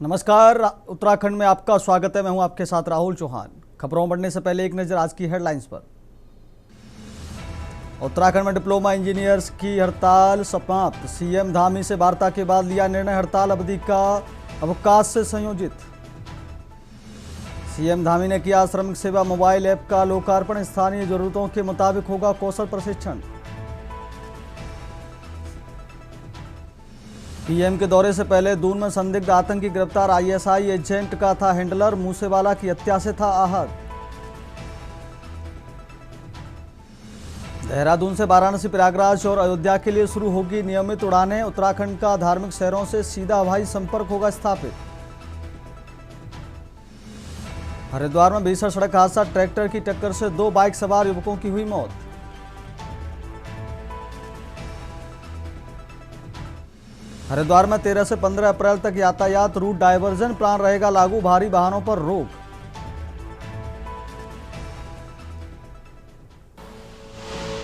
नमस्कार, उत्तराखंड में आपका स्वागत है। मैं हूं आपके साथ राहुल चौहान। खबरों बढ़ने से पहले एक नजर आज की हेडलाइंस पर। उत्तराखंड में डिप्लोमा इंजीनियर्स की हड़ताल समाप्त। सीएम धामी से वार्ता के बाद लिया निर्णय, हड़ताल अवधि का अवकाश से संयोजित। सीएम धामी ने किया श्रमिक सेवा मोबाइल ऐप का लोकार्पण। स्थानीय जरूरतों के मुताबिक होगा कौशल प्रशिक्षण। पीएम के दौरे से पहले दून में संदिग्ध आतंकी गिरफ्तार। आईएसआई एजेंट का था हैंडलर, मूसेवाला की हत्या से था आहत। देहरादून से वाराणसी, प्रयागराज और अयोध्या के लिए शुरू होगी नियमित उड़ानें। उत्तराखंड का धार्मिक शहरों से सीधा हवाई संपर्क होगा स्थापित। हरिद्वार में भीषण सड़क हादसा, ट्रैक्टर की टक्कर से 2 बाइक सवार युवकों की हुई मौत। हरिद्वार में 13 से 15 अप्रैल तक यातायात रूट डायवर्जन प्लान रहेगा लागू, भारी वाहनों पर रोक।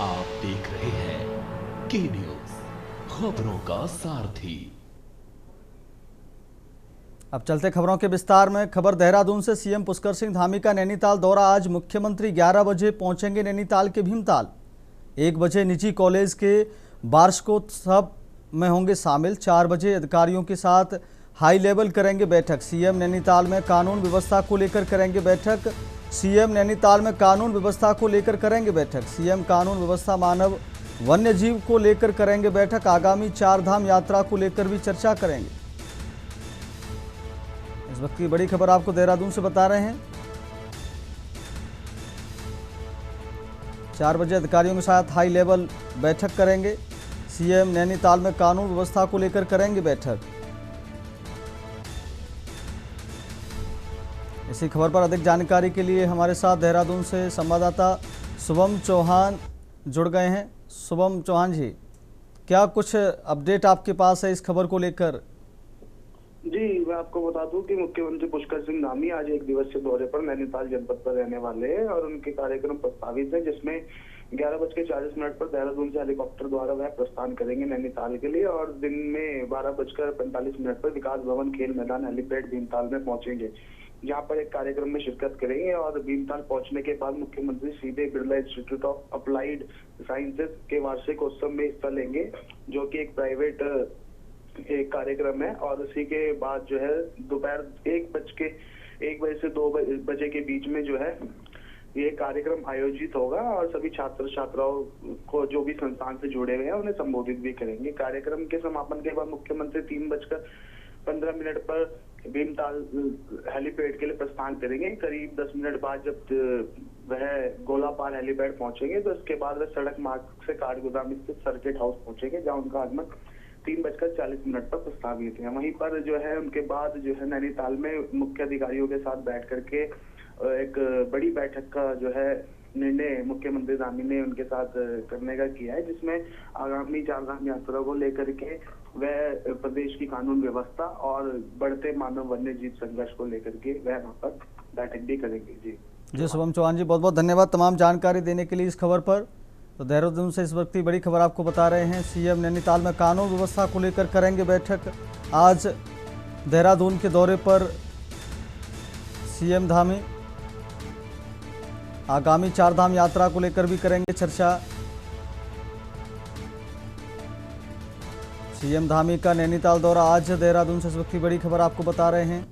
आप देख रहे हैं के न्यूज, खबरों का सारथी। अब चलते खबरों के विस्तार में। खबर देहरादून से। सीएम पुष्कर सिंह धामी का नैनीताल दौरा। आज मुख्यमंत्री 11 बजे पहुंचेंगे नैनीताल के भीमताल। 1 बजे निजी कॉलेज के वार्षिकोत्सव में होंगे शामिल। 4 बजे अधिकारियों के साथ हाई लेवल करेंगे बैठक। सीएम नैनीताल में कानून व्यवस्था को लेकर करेंगे बैठक। सीएम नैनीताल में कानून व्यवस्था को लेकर करेंगे बैठक। सीएम कानून व्यवस्था, मानव वन्य जीव को लेकर करेंगे बैठक। आगामी 4 धाम यात्रा को लेकर भी चर्चा करेंगे। इस वक्त की बड़ी खबर आपको देहरादून से बता रहे हैं। 4 बजे अधिकारियों के साथ हाई लेवल बैठक करेंगे। सीएम नैनीताल में कानून व्यवस्था को लेकर करेंगे बैठक। इसी खबर पर अधिक जानकारी के लिए हमारे साथ देहरादून से संवाददाता शुभम चौहान जुड़ गए हैं। शुभम चौहान जी, क्या कुछ अपडेट आपके पास है इस खबर को लेकर? जी, मैं आपको बता दूं कि मुख्यमंत्री पुष्कर सिंह धामी आज 1 दिवसीय दौरे पर नैनीताल जनपद पर रहने वाले हैं और उनके कार्यक्रम प्रस्तावित है, जिसमें 11:40 पर देहरादून से हेलीकॉप्टर द्वारा वह प्रस्थान करेंगे नैनीताल के लिए और दिन में 12:45 पर विकास भवन खेल मैदान हेलीपैड भीमताल में पहुंचेंगे, जहां पर एक कार्यक्रम में शिरकत करेंगे। और भीमताल पहुंचने के बाद मुख्यमंत्री सीधे Birla institute of applied sciences के वार्षिक उत्सव में हिस्सा लेंगे, जो कि एक प्राइवेट एक कार्यक्रम है। और उसी के बाद जो है दोपहर 1 बजे से 2 बजे के बीच में जो है ये कार्यक्रम आयोजित होगा और सभी छात्र छात्राओं को जो भी संस्थान से जुड़े हुए हैं उन्हें संबोधित भी करेंगे। कार्यक्रम के समापन के बाद मुख्यमंत्री 3:15 पर भीमताल हेलीपैड के लिए प्रस्थान करेंगे। करीब 10 मिनट बाद जब वह गोलापार हेलीपैड पहुंचेंगे तो इसके बाद वह सड़क मार्ग से काठगोदाम स्थित सर्किट हाउस पहुंचेंगे, जहां उनका आगमन 3:40 पर प्रस्तावित है। वहीं पर जो है उनके बाद जो है नैनीताल में मुख्य अधिकारियों के साथ बैठ करके एक बड़ी बैठक का जो है निर्णय मुख्यमंत्री धामी ने उनके साथ करने का किया है, जिसमें आगामी 4 धाम यात्रा को लेकर के वह प्रदेश की कानून व्यवस्था और बढ़ते मानव वन्य जीव संघर्ष को लेकर के वह वहां पर बैठक भी करेंगे। जी शुभम चौहान जी, बहुत बहुत धन्यवाद तमाम जानकारी देने के लिए इस खबर पर। तो देहरादून से इस वक्त की बड़ी खबर आपको बता रहे हैं। सीएम नैनीताल में कानून व्यवस्था को लेकर करेंगे बैठक। आज देहरादून के दौरे पर सीएम धामी आगामी 4 धाम यात्रा को लेकर भी करेंगे चर्चा। सीएम धामी का नैनीताल दौरा आज देहरादून से इस वक्त की बड़ी खबर आपको बता रहे हैं।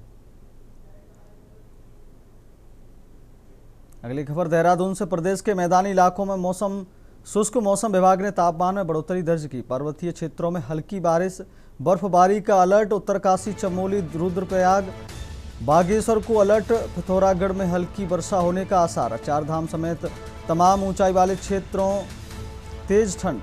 अगली खबर देहरादून से। प्रदेश के मैदानी इलाकों में मौसम शुष्क। मौसम विभाग ने तापमान में बढ़ोतरी दर्ज की। पर्वतीय क्षेत्रों में हल्की बारिश, बर्फबारी का अलर्ट। उत्तरकाशी, चमोली, रुद्रप्रयाग, बागेश्वर को अलर्ट। पिथौरागढ़ में हल्की वर्षा होने का आसार। 4 धाम समेत तमाम ऊंचाई वाले क्षेत्रों तेज ठंड।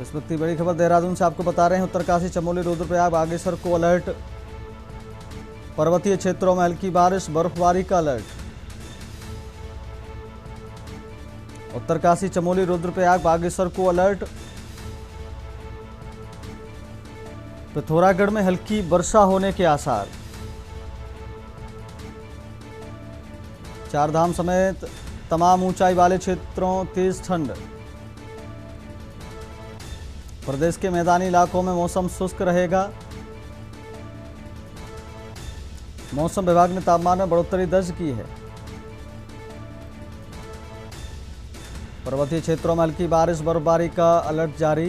इस वक्त की बड़ी खबर देहरादून से आपको बता रहे हैं। उत्तरकाशी, चमोली, रुद्रप्रयाग, बागेश्वर को अलर्ट। पर्वतीय क्षेत्रों में हल्की बारिश, बर्फबारी का अलर्ट। उत्तरकाशी, चमोली, रुद्रप्रयाग, बागेश्वर को अलर्ट। पिथौरागढ़ में हल्की वर्षा होने के आसार। 4 धाम समेत तमाम ऊंचाई वाले क्षेत्रों तेज ठंड। प्रदेश के मैदानी इलाकों में मौसम शुष्क रहेगा। मौसम विभाग ने तापमान में बढ़ोतरी दर्ज की है। पर्वतीय क्षेत्रों में हल्की बारिश बर्फबारी का अलर्ट जारी।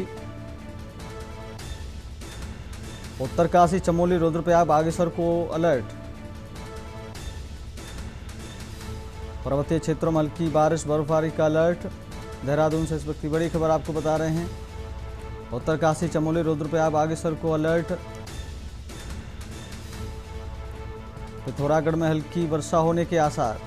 उत्तरकाशी, चमोली, रुद्रप्रयाग, बागेश्वर को अलर्ट। पर्वतीय क्षेत्रों में हल्की बारिश बर्फबारी का अलर्ट। देहरादून से इस वक्त की बड़ी खबर आपको बता रहे हैं। उत्तरकाशी, चमोली, रुद्रप्रयाग, बागेश्वर को अलर्ट। पिथौरागढ़ में हल्की वर्षा होने के आसार।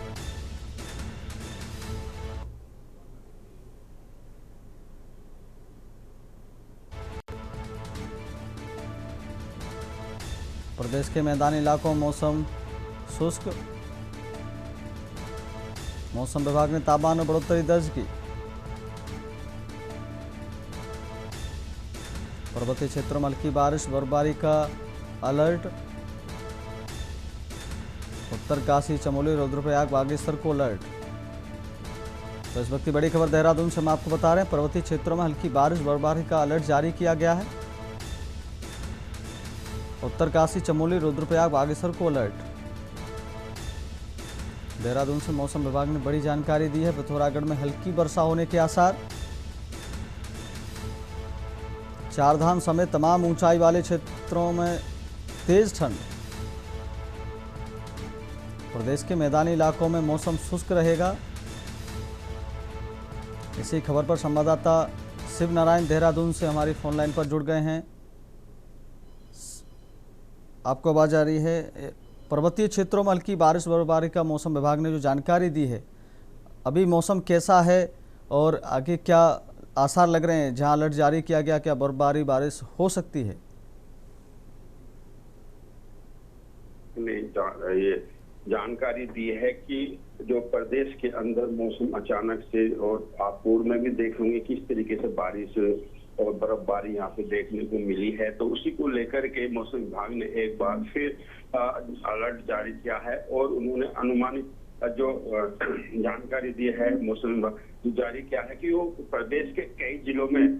प्रदेश के मैदानी इलाकों में मौसम शुष्क। मौसम विभाग ने तापमान में बढ़ोतरी दर्ज की। पर्वतीय क्षेत्रों में हल्की बारिश बर्फबारी का अलर्ट। उत्तरकाशी, चमोली, रुद्रप्रयाग, बागेश्वर को अलर्ट। तो इस वक्त की बड़ी खबर देहरादून से हम आपको बता रहे हैं। पर्वतीय क्षेत्रों में हल्की बारिश बर्फबारी का अलर्ट जारी किया गया है। उत्तरकाशी, चमोली, रुद्रप्रयाग, बागेश्वर को अलर्ट। देहरादून से मौसम विभाग ने बड़ी जानकारी दी है। पिथौरागढ़ में हल्की वर्षा होने के आसार। चारधाम समेत तमाम ऊंचाई वाले क्षेत्रों में तेज ठंड। प्रदेश के मैदानी इलाकों में मौसम शुष्क रहेगा। इसी खबर पर संवाददाता शिव नारायण देहरादून से हमारी फोन लाइन पर जुड़ गए हैं। आपको आवाज आ रही है। पर्वतीय क्षेत्रों में हल्की बारिश बर्फबारी का मौसम विभाग ने जो जानकारी दी है, अभी मौसम कैसा है और आगे क्या आसार लग रहे हैं? जहां अलर्ट जारी किया गया, क्या बर्फबारी बारिश हो सकती है? नहीं, ये जानकारी दी है कि जो प्रदेश के अंदर मौसम अचानक से, और आप पूर्व में भी देख होंगे किस तरीके से बारिश और बर्फबारी यहाँ पे देखने को मिली है, तो उसी को लेकर के मौसम विभाग ने एक बार फिर अलर्ट जारी किया है और उन्होंने अनुमानित जो जानकारी दी है मौसम विभाग जारी किया है कि वो प्रदेश के कई जिलों में,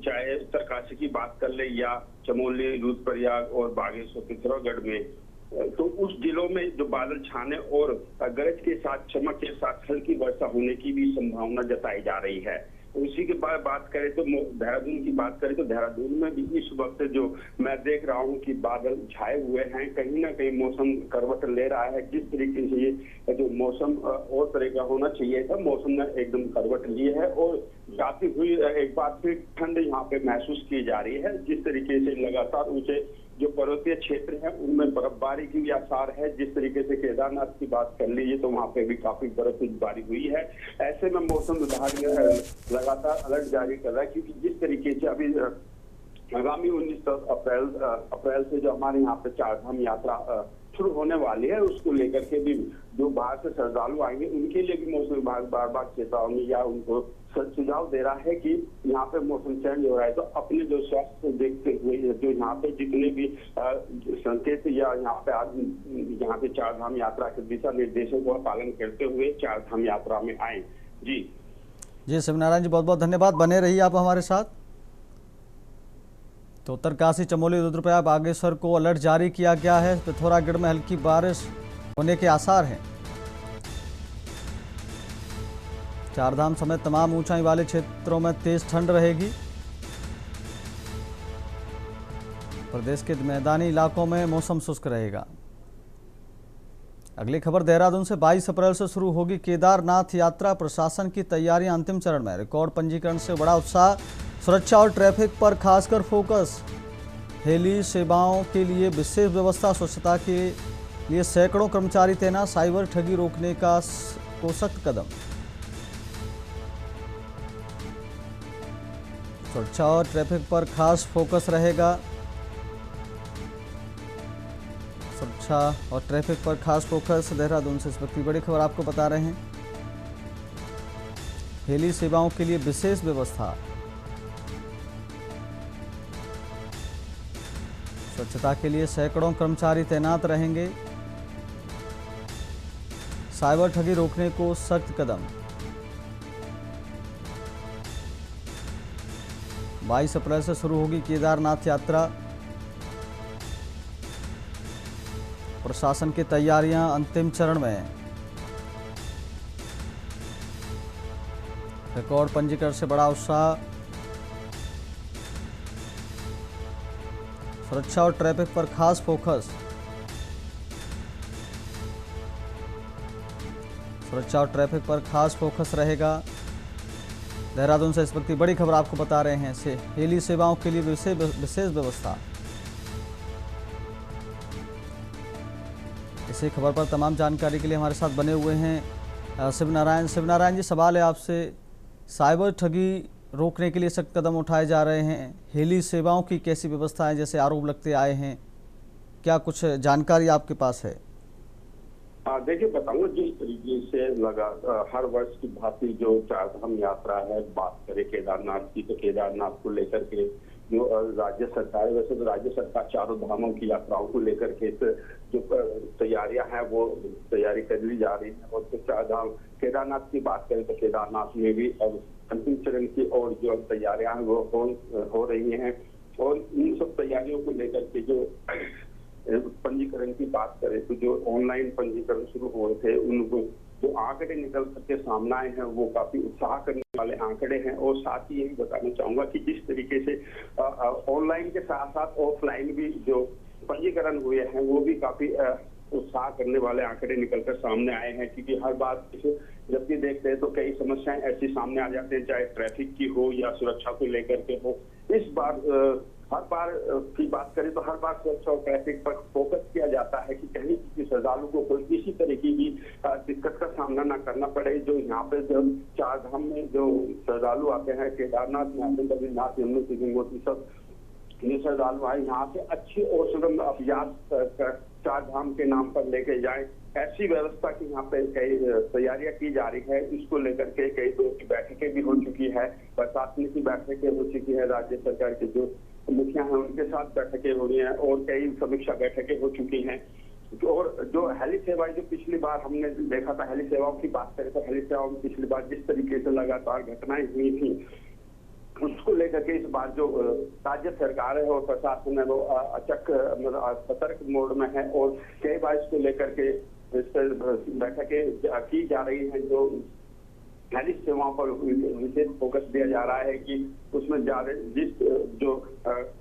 चाहे उत्तरकाशी की बात कर ले या चमोली, रुद्रप्रयाग और बागेश्वर, पिथौरागढ़ में, तो उस जिलों में जो बादल छाने और गरज के साथ, चमक के साथ हल्की वर्षा होने की भी संभावना जताई जा रही है। उसी के बाद बात करें तो देहरादून की बात करें तो देहरादून में भी इस वक्त जो मैं देख रहा हूं कि बादल छाए हुए हैं, कहीं ना कहीं मौसम करवट ले रहा है। जिस तरीके से ये जो मौसम और तरह का होना चाहिए था, मौसम ने एकदम करवट ली है और जाती हुई एक बार फिर ठंड यहाँ पे महसूस की जा रही है। जिस तरीके से लगातार ऊंचे जो पर्वतीय क्षेत्र है उनमें बर्फबारी की भी आसार है। जिस तरीके से केदारनाथ की बात कर लीजिए तो वहां पे भी काफी बर्फबारी हुई है। ऐसे में मौसम विभाग ने लगातार अलर्ट जारी कर रहा है, क्योंकि जिस तरीके से अभी आगामी 19 अप्रैल से जो हमारे यहाँ पे चारधाम यात्रा शुरू होने वाली है, उसको लेकर के भी जो बाहर से श्रद्धालु आएंगे उनके लिए भी मौसम विभाग बार बार चेतावनी या उनको सुझाव दे रहा है कि यहाँ पे मौसम चेंज हो रहा है, तो अपने जो स्वास्थ्य को देखते हुए जो यहाँ पे जितने भी संकेत या यहाँ पे चारधाम यात्रा के दिशा निर्देशों का पालन करते हुए चारधाम यात्रा में आए। जी शिवनारायण जी, बहुत बहुत धन्यवाद। बने रहिए आप हमारे साथ। तो उत्तरकाशी, चमोली, रुद्रप्रयाग, बागेश्वर को अलर्ट जारी किया गया है। पिथौरागढ़ में हल्की बारिश होने के आसार हैं। चारधाम समेत तमाम ऊंचाई वाले क्षेत्रों में तेज ठंड रहेगी। प्रदेश के मैदानी इलाकों में मौसम शुष्क रहेगा। अगली खबर देहरादून से 22 अप्रैल से शुरू होगी केदारनाथ यात्रा। प्रशासन की तैयारियां अंतिम चरण में। रिकॉर्ड पंजीकरण से बड़ा उत्साह। सुरक्षा और ट्रैफिक पर खासकर फोकस। हेली सेवाओं के लिए विशेष व्यवस्था। स्वच्छता के लिए सैकड़ों कर्मचारी तैनात। साइबर ठगी रोकने का सख्त कदम। सुरक्षा और ट्रैफिक पर खास फोकस रहेगा। सुरक्षा और ट्रैफिक पर खास फोकस। देहरादून से इस वक्त की बड़ी खबर आपको बता रहे हैं। हेली सेवाओं के लिए विशेष व्यवस्था। स्वच्छता के लिए सैकड़ों कर्मचारी तैनात रहेंगे। साइबर ठगी रोकने को सख्त कदम। 22 अप्रैल से शुरू होगी केदारनाथ यात्रा। प्रशासन की तैयारियां अंतिम चरण में। रिकॉर्ड पंजीकरण से बड़ा उत्साह। सुरक्षा और ट्रैफिक पर खास फोकस। सुरक्षा और ट्रैफिक पर खास फोकस रहेगा। देहरादून से इस वक्त की बड़ी खबर आपको बता रहे हैं। हेली सेवाओं के लिए विशेष व्यवस्था। इसी खबर पर तमाम जानकारी के लिए हमारे साथ बने हुए हैं शिव नारायण जी, सवाल है आपसे। साइबर ठगी रोकने के लिए सख्त कदम उठाए जा रहे हैं। हेली सेवाओं की कैसी व्यवस्था है, जैसे आरोप लगते आए हैं, क्या कुछ जानकारी आपके पास है? देखिए बताऊंगा, जिस तरीके से लगा हर वर्ष की भांति जो चारधाम यात्रा है, बात करें केदारनाथ की, तो केदारनाथ को लेकर के जो राज्य सरकार, वैसे तो राज्य सरकार चारों धामों की यात्राओं को लेकर के जो तैयारियां हैं वो तैयारी कर ली जा रही है। और जो चारधाम केदारनाथ की बात करें तो केदारनाथ में भी अब अंतिम चरण की और जो तैयारियां हैं वो हो रही हैं। और इन सब तैयारियों को लेकर के जो पंजीकरण की बात करें तो जो ऑनलाइन पंजीकरण शुरू हुए थे, उनको जो आंकड़े निकल करके सामने आए हैं वो काफी उत्साह करने वाले आंकड़े हैं। और साथ ही यही बताना चाहूंगा कि जिस तरीके से ऑनलाइन के साथ साथ ऑफलाइन भी जो पंजीकरण हुए हैं वो भी काफी उत्साह करने वाले आंकड़े निकलकर सामने आए हैं। क्योंकि हर बात जब भी देखते हैं तो कई समस्याएं ऐसी सामने आ जाती हैं, चाहे ट्रैफिक की हो या सुरक्षा को लेकर के हो। इस बार हर बार की बात करें तो हर बार सुरक्षा और ट्रैफिक पर फोकस किया जाता है कि कहीं किसी श्रद्धालु को कोई किसी तरीके की दिक्कत का सामना न करना पड़े। जो यहाँ पे जब चारधाम में जो श्रद्धालु आते हैं, केदारनाथ में आते हैं, बद्रीनाथ, यमुनोत्री, गंगोत्री, सब ये श्रद्धालु आए यहाँ से अच्छी और सुगम अभ्यास चारधाम के नाम पर लेके जाए, ऐसी व्यवस्था की यहाँ पे कई तैयारियां की जा रही है। इसको लेकर के कई दो की बैठकें भी हो चुकी है, प्रशासन की बैठकें हो चुकी है, राज्य सरकार के जो मुखिया हैं उनके साथ बैठकें हो रही हैं और कई समीक्षा बैठकें हो चुकी हैं। और जो हेली सेवाएं जो पिछली बार हमने देखा था, हेली सेवाओं की बात करें तो हेली सेवाओं में पिछली बार जिस तरीके से लगातार घटनाएं हुई थी, उसको लेकर के इस बार जो राज्य सरकार है और प्रशासन है वो अचक सतर्क मोड में है। और कई बार इसको लेकर के इस पर बैठकें की जा रही हैं। जो हेली सेवाओं पर विशेष फोकस दिया जा रहा है कि उसमें ज्यादा जिस जो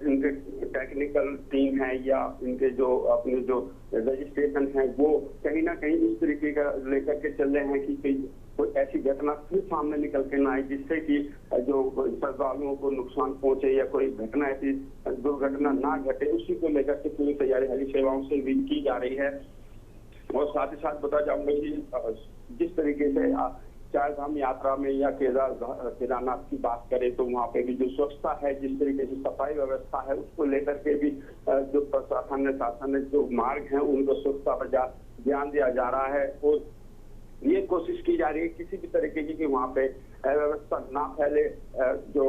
इनके टेक्निकल टीम है या इनके जो अपने जो रजिस्ट्रेशन है वो कहीं ना कहीं इस तरीके का लेकर के चल रहे हैं कि कोई ऐसी घटना फिर सामने निकल के ना आए जिससे कि जो श्रद्धालुओं को नुकसान पहुंचे या कोई घटना ऐसी दुर्घटना ना घटे, उसी को लेकर के पूरी तैयारी हेली सेवाओं से भी की जा रही है। और साथ ही साथ बता जाऊंगा कि जिस तरीके से चारधाम यात्रा में या केदारनाथ की बात करें तो वहाँ पे भी जो स्वच्छता है, जिस तरीके से सफाई व्यवस्था है, उसको लेकर के भी जो प्रशासन शासन जो मार्ग है उनको स्वच्छता पर ध्यान दिया जा रहा है। और ये कोशिश की जा रही है किसी भी तरीके की कि वहाँ पे अव्यवस्था ना फैले, जो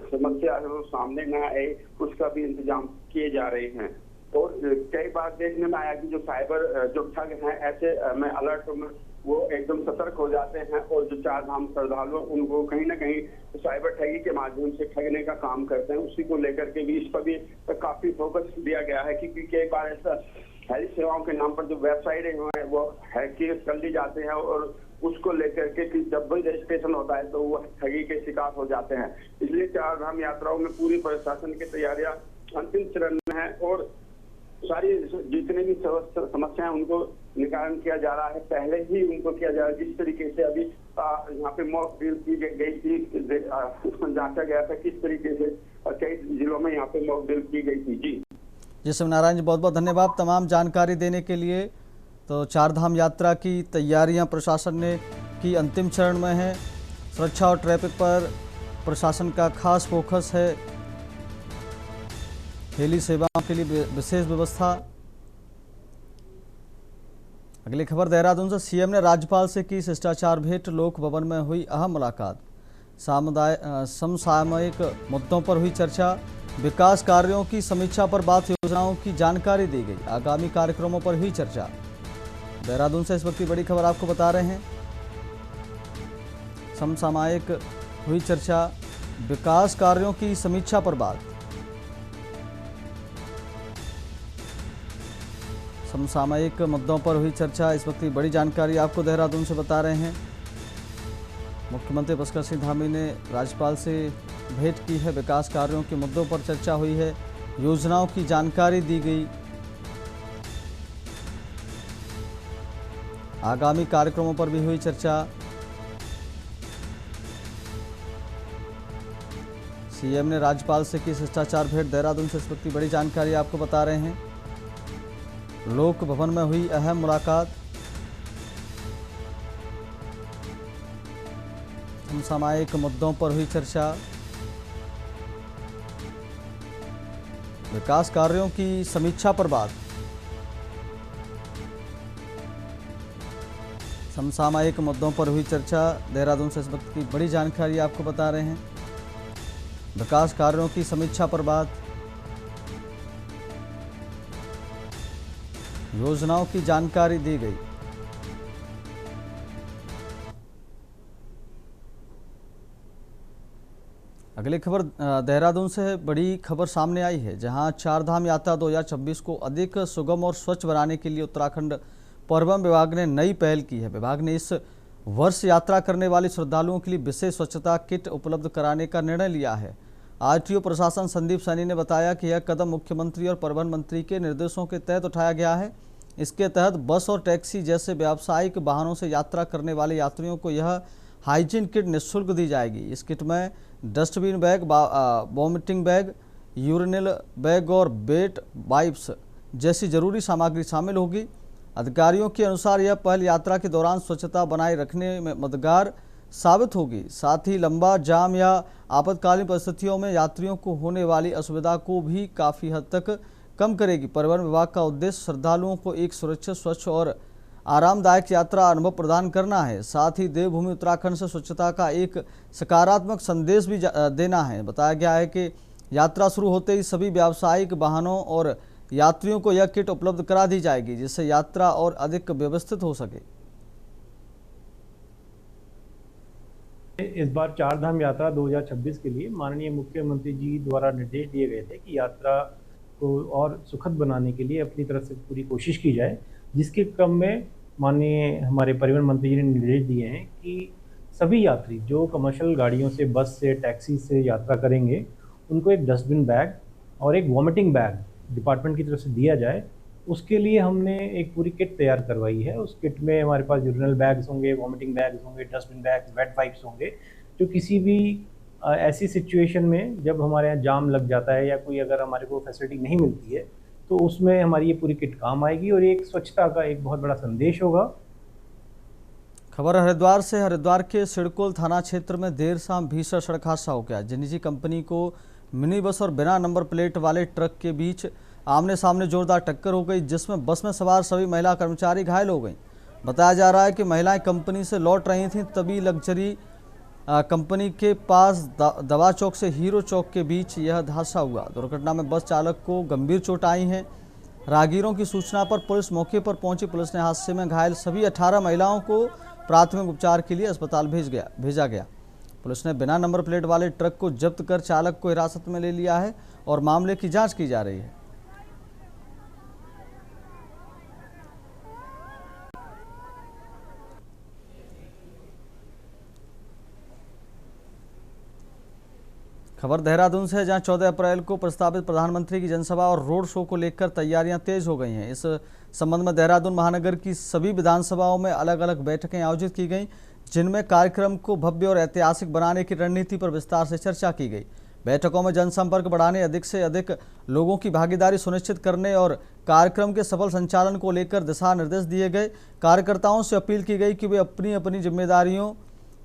समस्या है वो सामने ना आए, उसका भी इंतजाम किए जा रहे हैं। और कई बार देखने में आया कि जो साइबर जो ठग हैं ऐसे में अलर्ट में वो एकदम सतर्क हो जाते हैं और जो चारधाम श्रद्धालु उनको कहीं ना कहीं साइबर ठगी के माध्यम से ठगने का काम करते हैं। उसी को लेकर के भी इस पर भी काफी फोकस दिया गया है क्योंकि कई बार ऐसा हेली सेवाओं के नाम पर जो वेबसाइट है वो हैक कर ली जाते हैं और उसको लेकर के कि जब भी रजिस्ट्रेशन होता है तो वो ठगी के शिकार हो जाते हैं। इसलिए चारधाम यात्राओं में पूरी प्रशासन की तैयारियां अंतिम चरण में है और सारी जितने भी समस्याएं उनको निवारण किया जा रहा है, पहले ही उनको किया जा रहा है। जिस तरीके से अभी यहाँ पे मॉक ड्रिल की गई थी, उसमें जांचा गया था किस तरीके से कई जिलों में यहाँ पे मॉक ड्रिल की गई थी। जी शिव नारायण जी, बहुत बहुत धन्यवाद तमाम जानकारी देने के लिए। तो चारधाम यात्रा की तैयारियां प्रशासन ने की अंतिम चरण में है। सुरक्षा और ट्रैफिक पर प्रशासन का खास फोकस है। हेली सेवाओं के लिए विशेष व्यवस्था। अगली खबर देहरादून से। सीएम ने राज्यपाल से की शिष्टाचार भेंट। लोक भवन में हुई अहम मुलाकात। समसामयिक मुद्दों पर हुई चर्चा। विकास कार्यों की समीक्षा पर बात, योजनाओं की जानकारी दी गई। आगामी कार्यक्रमों पर हुई चर्चा। देहरादून से इस वक्त की बड़ी खबर आपको बता रहे हैं। समसामयिक हुई चर्चा। विकास कार्यों की समीक्षा पर बात। समसामयिक मुद्दों पर हुई चर्चा। इस वक्त की बड़ी जानकारी आपको देहरादून से बता रहे हैं। मुख्यमंत्री पुष्कर सिंह धामी ने राज्यपाल से भेंट की है। विकास कार्यों के मुद्दों पर चर्चा हुई है, योजनाओं की जानकारी दी गई, आगामी कार्यक्रमों पर भी हुई चर्चा। सीएम ने राज्यपाल से की शिष्टाचार भेंट। देहरादून से इस वक्त की बड़ी जानकारी आपको बता रहे हैं। लोक भवन में हुई अहम मुलाकात। समसामयिक मुद्दों पर हुई चर्चा। विकास कार्यों की समीक्षा पर बात। समसामयिक मुद्दों पर हुई चर्चा। देहरादून से इस वक्त की बड़ी जानकारी आपको बता रहे हैं। विकास कार्यों की समीक्षा पर बात। योजनाओं की जानकारी दी गई। अगली खबर देहरादून से बड़ी खबर सामने आई है, जहां चारधाम यात्रा 2026 को अधिक सुगम और स्वच्छ बनाने के लिए उत्तराखंड परिवहन विभाग ने नई पहल की है। विभाग ने इस वर्ष यात्रा करने वाले श्रद्धालुओं के लिए विशेष स्वच्छता किट उपलब्ध कराने का निर्णय लिया है। आरटीओ प्रशासन संदीप सैनी ने बताया कि यह कदम मुख्यमंत्री और परिवहन मंत्री के निर्देशों के तहत उठाया गया है। इसके तहत बस और टैक्सी जैसे व्यावसायिक वाहनों से यात्रा करने वाले यात्रियों को यह हाइजीन किट निःशुल्क दी जाएगी। इस किट में dustbin bag, vomiting bag, urinal bag और वेट वाइप्स जैसी जरूरी सामग्री शामिल होगी। अधिकारियों के अनुसार यह पहल यात्रा के दौरान स्वच्छता बनाए रखने में मददगार साबित होगी। साथ ही लंबा जाम या आपातकालीन परिस्थितियों में यात्रियों को होने वाली असुविधा को भी काफ़ी हद तक कम करेगी। परिवहन विभाग का उद्देश्य श्रद्धालुओं को एक सुरक्षित, स्वच्छ और आरामदायक यात्रा अनुभव प्रदान करना है। साथ ही देवभूमि उत्तराखंड से स्वच्छता का एक सकारात्मक संदेश भी देना है। बताया गया है कि यात्रा शुरू होते ही सभी व्यावसायिक वाहनों और यात्रियों को यह किट उपलब्ध करा दी जाएगी, जिससे यात्रा और अधिक व्यवस्थित हो सके। इस बार चारधाम यात्रा 2026 के लिए माननीय मुख्यमंत्री जी द्वारा निर्देश दिए गए थे कि यात्रा को और सुखद बनाने के लिए अपनी तरफ से पूरी कोशिश की जाए, जिसके क्रम में माननीय हमारे परिवहन मंत्री जी ने निर्देश दिए हैं कि सभी यात्री जो कमर्शियल गाड़ियों से, बस से, टैक्सी से यात्रा करेंगे, उनको एक डस्टबिन बैग और एक वॉमिटिंग बैग डिपार्टमेंट की तरफ से दिया जाए। उसके लिए हमने एक पूरी किट तैयार करवाई है। उस किट में हमारे पास यूरिनल बैग्स होंगे, वॉमिटिंग बैग्स होंगे, डस्टबिन बैग्स, वेट वाइप्स होंगे, जो किसी भी ऐसी सिचुएशन में जब हमारे यहाँ जाम लग जाता है या कोई अगर हमारे को फैसिलिटी नहीं मिलती है, तो उसमें हमारी ये पूरी किट काम आएगी और एक स्वच्छता का एक बहुत बड़ा संदेश होगा। खबर हरिद्वार से। हरिद्वार के सिडकुल थाना क्षेत्र में देर शाम भीषण सड़क हादसा हो गया। निजी कंपनी को मिनी बस और बिना नंबर प्लेट वाले ट्रक के बीच आमने सामने जोरदार टक्कर हो गई, जिसमें बस में सवार सभी महिला कर्मचारी घायल हो गईं। बताया जा रहा है कि महिलाएं कंपनी से लौट रही थीं, तभी लग्जरी कंपनी के पास दवा चौक से हीरो चौक के बीच यह हादसा हुआ। दुर्घटना में बस चालक को गंभीर चोट आई है। राहगीरों की सूचना पर पुलिस मौके पर पहुंची। पुलिस ने हादसे में घायल सभी 18 महिलाओं को प्राथमिक उपचार के लिए अस्पताल भेजा गया। पुलिस ने बिना नंबर प्लेट वाले ट्रक को जब्त कर चालक को हिरासत में ले लिया है और मामले की जांच की जा रही है। खबर देहरादून से है, जहां 14 अप्रैल को प्रस्तावित प्रधानमंत्री की जनसभा और रोड शो को लेकर तैयारियां तेज हो गई हैं। इस संबंध में देहरादून महानगर की सभी विधानसभाओं में अलग अलग बैठकें आयोजित की गईं, जिनमें कार्यक्रम को भव्य और ऐतिहासिक बनाने की रणनीति पर विस्तार से चर्चा की गई। बैठकों में जनसंपर्क बढ़ाने, अधिक से अधिक लोगों की भागीदारी सुनिश्चित करने और कार्यक्रम के सफल संचालन को लेकर दिशा निर्देश दिए गए। कार्यकर्ताओं से अपील की गई कि वे अपनी अपनी जिम्मेदारियों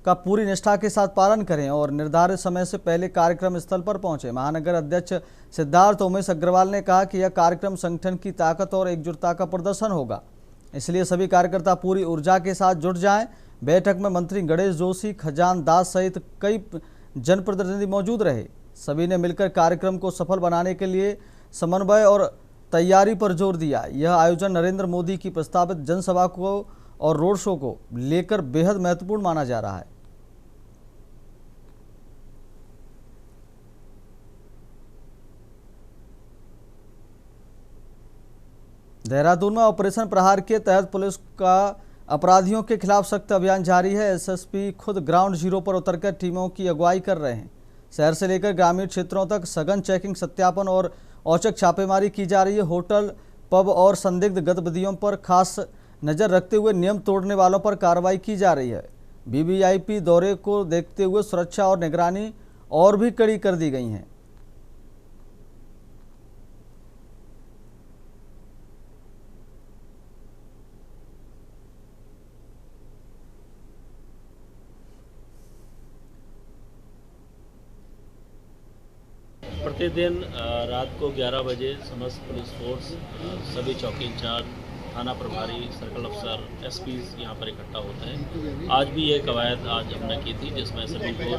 का पूरी निष्ठा के साथ पालन करें और निर्धारित समय से पहले कार्यक्रम स्थल पर पहुंचे। महानगर अध्यक्ष सिद्धार्थ उमेश अग्रवाल ने कहा कि यह कार्यक्रम संगठन की ताकत और एकजुटता का प्रदर्शन होगा, इसलिए सभी कार्यकर्ता पूरी ऊर्जा के साथ जुट जाएं। बैठक में मंत्री गणेश जोशी, खजान दास सहित कई जनप्रतिनिधि मौजूद रहे। सभी ने मिलकर कार्यक्रम को सफल बनाने के लिए समन्वय और तैयारी पर जोर दिया। यह आयोजन नरेंद्र मोदी की प्रस्तावित जनसभा को और रोड शो को लेकर बेहद महत्वपूर्ण माना जा रहा है। देहरादून में ऑपरेशन प्रहार के तहत पुलिस का अपराधियों के खिलाफ सख्त अभियान जारी है। एसएसपी खुद ग्राउंड जीरो पर उतरकर टीमों की अगुवाई कर रहे हैं। शहर से लेकर ग्रामीण क्षेत्रों तक सघन चेकिंग, सत्यापन और औचक छापेमारी की जा रही है। होटल, पब और संदिग्ध गतिविधियों पर खास नजर रखते हुए नियम तोड़ने वालों पर कार्रवाई की जा रही है। वीवीआईपी दौरे को देखते हुए सुरक्षा और निगरानी और भी कड़ी कर दी गई हैं। प्रतिदिन रात को 11 बजे समस्त पुलिस फोर्स, सभी चौकी इंचार्ज, थाना प्रभारी, सर्कल अफसर, एसपीज यहाँ पर इकट्ठा होते हैं। आज भी ये कवायद आज हमने की थी, जिसमें सभी को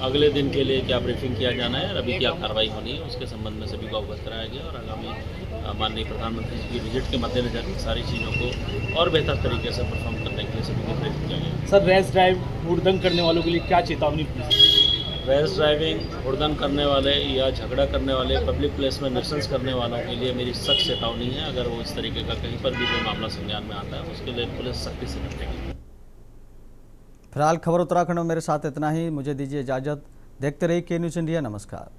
अगले दिन के लिए क्या ब्रीफिंग किया जाना है और अभी क्या कार्रवाई होनी है उसके संबंध में सभी को अवगत कराया गया और आगामी माननीय प्रधानमंत्री जी की विजिट के मद्देनजर सारी चीज़ों को और बेहतर तरीके से परफॉर्म करने के लिए सभी को प्रेरित किया गया। सर, रैश ड्राइव हुड़दंग करने वालों के लिए क्या चेतावनी? रैश ड्राइविंग, हुड़दंग करने वाले या झगड़ा करने वाले, पब्लिक प्लेस में नुसंस करने वालों के लिए मेरी सख्त चेतावनी है। अगर वो इस तरीके का कहीं पर भी कोई मामला संज्ञान में आता है उसके लिए पुलिस सख्ती से निपटेगी। फिलहाल खबर उत्तराखंड में मेरे साथ इतना ही। मुझे दीजिए इजाजत। देखते रहिए के न्यूज़ इंडिया। नमस्कार।